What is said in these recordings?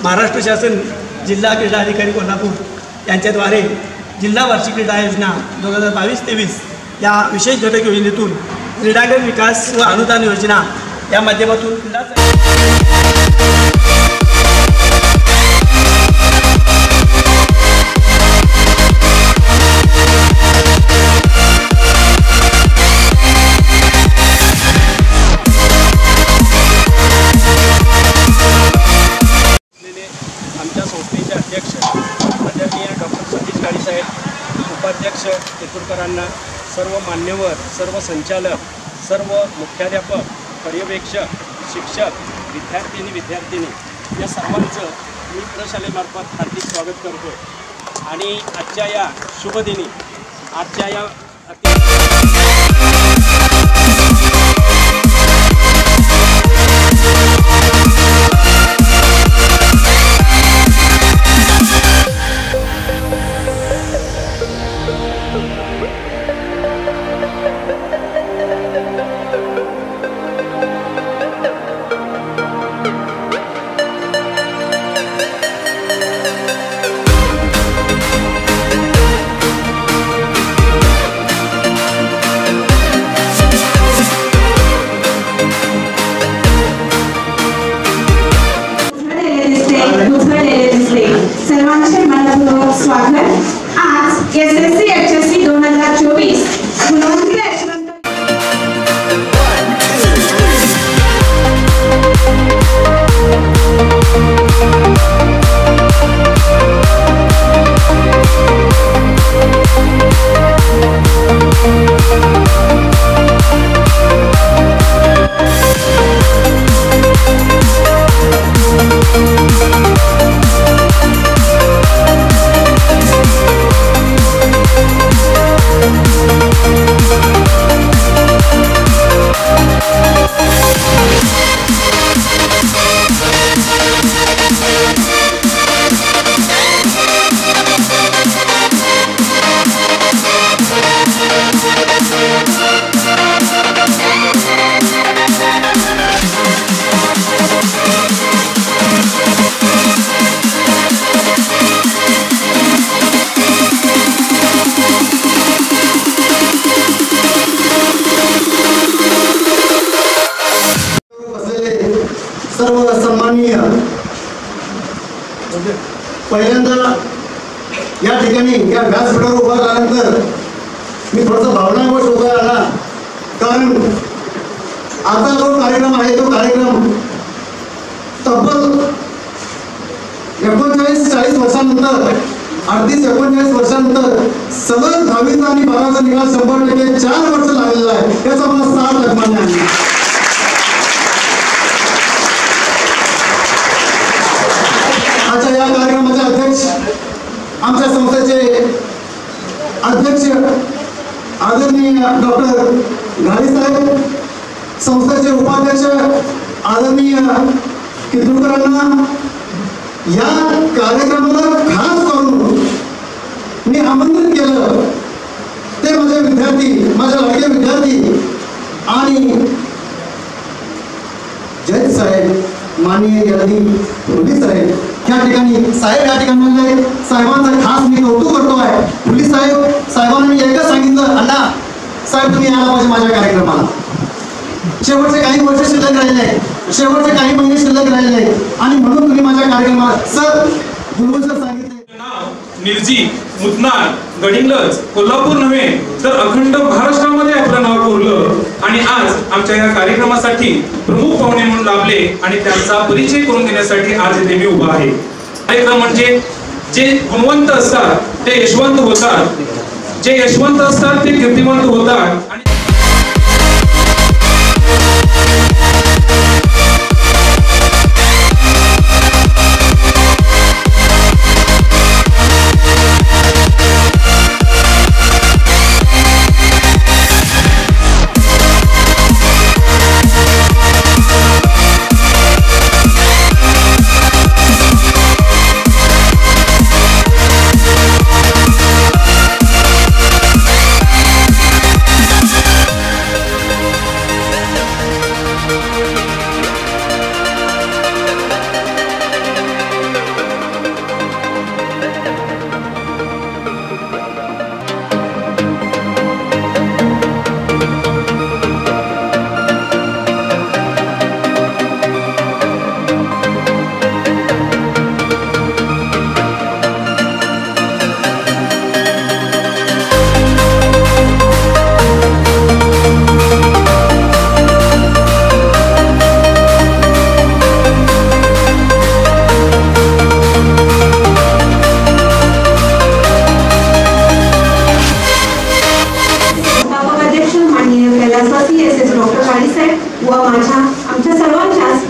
महाराष्ट्र शासन जिल्हा क्रीडा अधिकारी कोल्हापूर यांच्याद्वारे जिल्हा वार्षिक क्रीडा योजना 2022-23 या विशेष घटक योजनेतून क्रीडांगण विकास व अनुदान योजना या माध्यमातून आमच्या संस्थेचे अध्यक्ष आदरणीय डॉक्टर सतीश काळीसाहेब, उपाध्यक्ष तेतुरकरांना, सर्व मान्यवर, सर्व संचालक, सर्व मुख्याध्यापक, पर्यवेक्षक, शिक्षक, विद्यार्थिनी या सर्वांचं मी प्रशालेमार्फत हार्दिक स्वागत करतो। आणि आजच्या या शुभदिनी, आजच्या या सर्वांचे मनपूर्वक स्वागत। आज एसएससी एचएससी 2024 गुणवंत सर्व सन्माननीय, पहिल्यांदा या ठिकाणी या व्यासपीठावर उभा राहिल्यानंतर मी थोडासा भावनाविवश उभा राहिला, कारण आता जो कार्यक्रम आहे तो कार्यक्रम तब्बल 39-40 वर्षानंतर, 38-39 वर्षानंतर सलग 10वीचा आणि 12वीचा निकाल 100% 4 वर्ष लागलेला आहे, याचा मला सार्थ अभिमान आहे। आजच्या या कार्यक्रमाचे अध्यक्ष, आमच्या संस्थेचे अध्यक्ष आदरणीय डॉक्टर घाली साहेब, संस्थेचे उपाध्यक्ष आदरणीय तेतुरकरांना या कार्यक्रमाला खास करून मी आमंत्रित केलं, ते माझे विद्यार्थी, माझे लाडके विद्यार्थी आणि जज साहेब, माननीय यादी पोलीस साहेब या ठिकाणी साहेब या ठिकाणी साहेबांचा खास मी कौतुक करतो आहे। पोलीस साहेबांना मी एकच सांगितलं, अण्णा साहेब तुम्ही यायला पाहिजे माझ्या कार्यक्रमाला। शेवटचे काही वर्ष शिल्लक राहिले, शेवटचे काही महिने शिल्लक राहिले आणि म्हणून तुम्ही माझ्या कार्यक्रमाला सर गुरुजी सांगितले। निर्जी, मुतनाळ, गडिंग्लज, कोल्हापूर नव्हे तर अखंड महाराष्ट्रामध्ये आपलं नाव कोरलं आणि आज आमच्या या कार्यक्रमासाठी प्रमुख पाहुणे म्हणून लाभले आणि त्यांचा परिचय करून देण्यासाठी आज इथे मी उभा आहे। कार्यक्रम म्हणजे जे गुणवंत असतात ते यशवंत होतात, जे यशवंत असतात ते कीर्तिवंत होतात आणि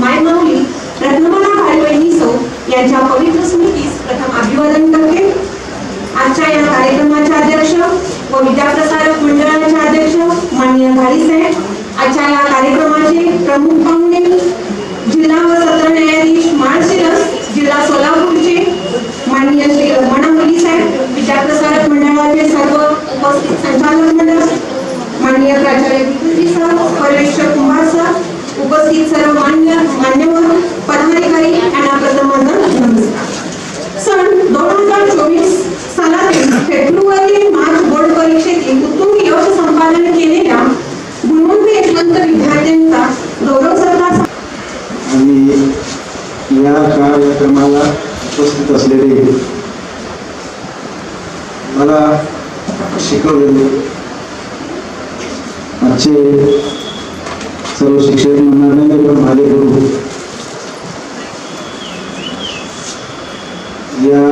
मायमाऊली रत्नमाला भाईबहिणी सौ यांच्या पवित्र स्मृतीस प्रथम अभिवादन करते। आजच्या या कार्यक्रमाचे अध्यक्ष व विद्याप्रसारक मंडळाचे अध्यक्ष माननीय घाडी साहेब, आजच्या या कार्यक्रमाचे प्रमुख पाहुणे जिल्हा व सत्र न्यायाधीश माळशिरस जिल्हा सोलापूरचे माननीय श्री रमणा मोदी साहेब, विद्याप्रसारक मंडळाचे सर्व उपस्थित संचालक मंडळ, माननीय प्राचार्य विकृती सर, पर्यवेक्षक कुमार सर, उपस्थित सर्व मान्यवर पदाधिकारी यांना प्रथम नमस्कार। सन 2024 सालातील फेब्रुवारी मार्च बोर्ड परीक्षेतील उत्तुंग यश संपादन केलेल्या गुणवंत यशवंत विद्यार्थ्यांचा गौरव सत्कार आणि या कार्यक्रमाला उपस्थित असलेले मला शिकवलेले आजचे सर्व शिक्षक मंडळाने पण माझे गुरु या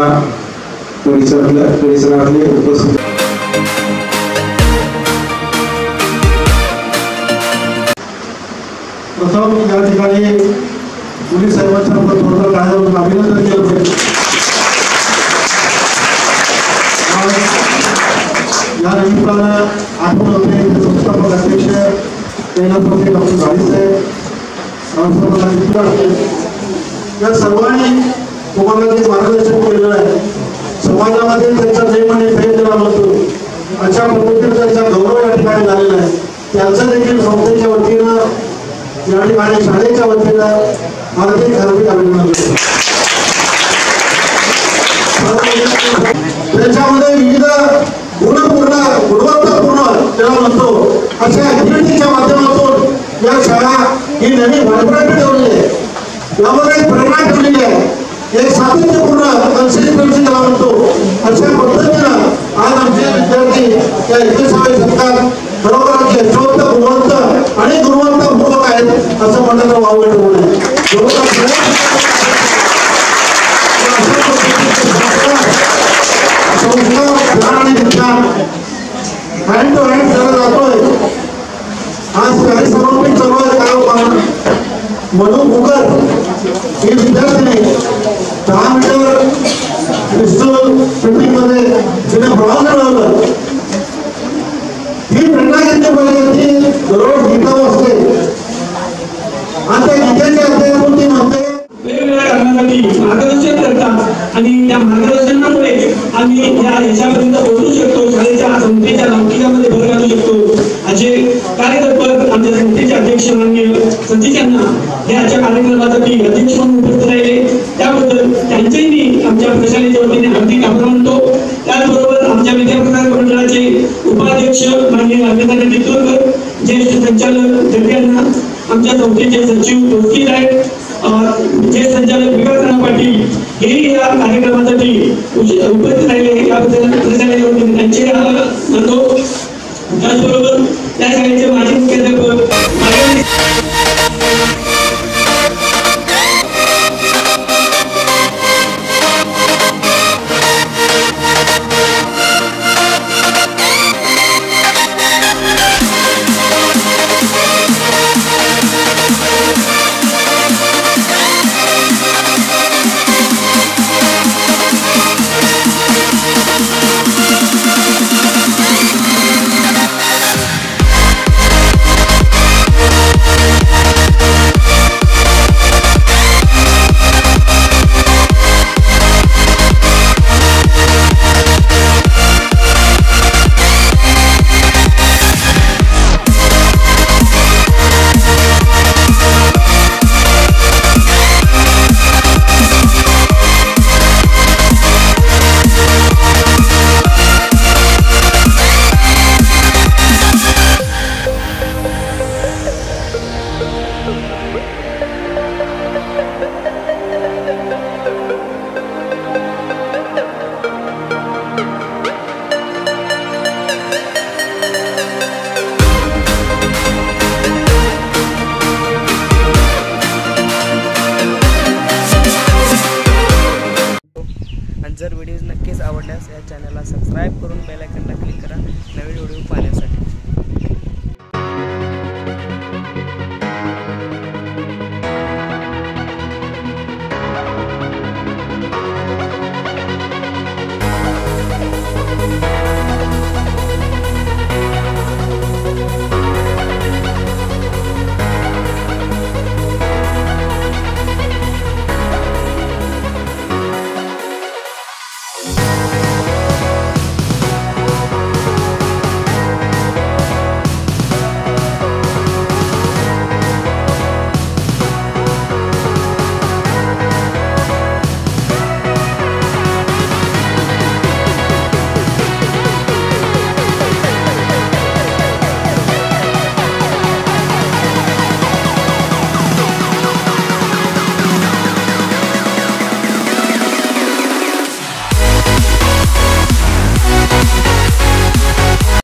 परिसरातले उपस्थित प्रथम या ठिकाणी पोलीस साहेबांच्या थोडं काळजावरून अभिनंदन केलं पाहिजे। या निमित्तानं आठवण होते संस्थापक अध्यक्ष डॉक्टर घाडी साहेब, या सर्वांनी तुम्हाला जे मार्गदर्शन केलेलं आहे, समाजामध्ये त्यांचा नेम आणि भेद दिला म्हणतो अशा पद्धतीने त्यांचा गौरव या ठिकाणी झालेला आहे। त्यांचं देखील संस्थेच्या वतीनं या ठिकाणी शाळेच्या वतीनं हार्दिक अभिनंदन। त्याच्यामध्ये विविध गुणवत्तापूर्ण त्याला म्हणतो अशा ऍक्टिव्हिटीच्या माध्यमातून या शाळा ही नवीन व्हायब्रंट ठेवली आहे, यामध्ये प्रेरणा ठेवलेली आहे, एक सातत्यपूर्ण कन्सिस्टन्सी त्याला म्हणतो अशा पद्धतीनं आज आमचे विद्यार्थी या 21व्या शतकात खरोखरच यशवंत गुणवंत आणि गुणवत्तापूर्वक आहेत असं म्हणण्याला वावगं ठेवू नये। हँड टू हँड केला जातोय। आज काही समर्पित चालू आहे म्हणून मुकर ही विद्यार्थी 10 मीटर पिस्तूल शूटिंग मध्ये तिने प्रवास मिळवलं। ही प्रेरणा घेतली पाहिजे की दररोज गीता वाचते आणि त्या गीतेच्या अध्यायातून ती म्हणते वेगवेगळ्या कारणासाठी मार्गदर्शन करतात आणि त्या मार्गदर्शनामुळे आम्ही याच्यापर्यंत पोहोचू शकतो, शाळेच्या संस्थेच्या लौकिकामध्ये भर घालू शकतो। असे कार्यतत्पर आमच्या संस्थेचे अध्यक्ष माननीय संजीत यांना या आजच्या कार्यक्रमासाठी अध्यक्ष म्हणून उपस्थित राहिले त्याबद्दल त्यांचेही आमच्या प्रशालेच्या वतीने हार्दिक आभार मानतो। त्याचबरोबर आमच्या विद्याप्रसारक मंडळाचे उपाध्यक्ष माननीय अभिनंदन नेतृत्वकर, ज्येष्ठ संचालक जगदे यांना, आमच्या संस्थेचे सचिव उपस्थित आहेत, ज्येष्ठ संचालक विकास पाटील हेही या कार्यक्रमासाठी उपस्थित राहिले याबद्दल प्रशालेच्या वतीने त्यांचे आभार मानतो। त्याचबरोबर त्या शाळेचे माजी मुख्याध्यापक जर व्हिडिओ नक्कीच आवडल्यास या चॅनलला सबस्क्राईब करून बेल आयकॉनला क्लिक करा नवीन व्हिडिओ